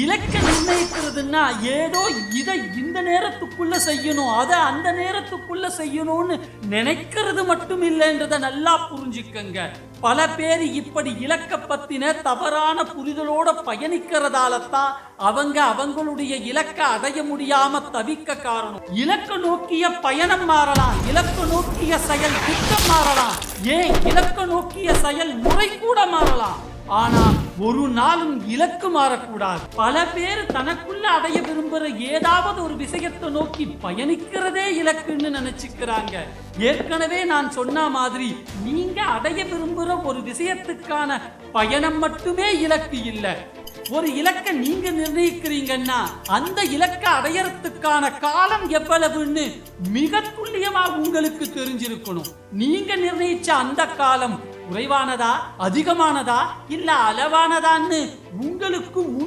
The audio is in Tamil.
இலக்க நிர்ணயிக்கிறதுன்னா ஏதோ இதை இந்த நேரத்துக்குள்ள செய்யணும், அதை அந்த நேரத்துக்குள்ள செய்யணும்னு நினைக்கிறது மட்டும் இல்லைன்றத நல்லா புரிஞ்சுக்கங்க. பல பேர் இப்படி இலக்க பத்தின தவறான புரிதலோட பயணிக்கிறதால தான் அவங்களுடைய இலக்க அடைய முடியாம தவிக்க காரணம். இலக்க நோக்கிய பயணம் மாறலாம், இலக்க நோக்கிய செயல் திட்டம் மாறலாம், ஏன் இலக்க நோக்கிய செயல் முறை கூட மாறலாம். ஆனா ஒரு நாளும் இலக்கு மாறக்கூடாது. பல பேர் தனக்குள்ள அடைய விரும்புற ஏதாவது ஒரு விஷயத்தை நோக்கி பயணிக்கிறதே இலக்குன்னு நினைச்சுக்கிறாங்க. ஏற்கனவே நான் சொன்ன மாதிரி நீங்க அடைய விரும்புற ஒரு விஷயத்துக்கான பயணம் மட்டுமே இலக்கு இல்லை. ஒரு இலக்கை நீங்க நிர்ணயிக்கிறீங்கன்னா அந்த இலக்கை அடையறதுக்கான காலம் எவ்வளவுன்னு மிக துல்லியமா உங்களுக்கு தெரிஞ்சிருக்கணும். நீங்க நிர்ணயிச்ச அந்த காலம் குறைவானதா அதிகமானதா இல்ல அளவானதான்னு உங்களுக்கு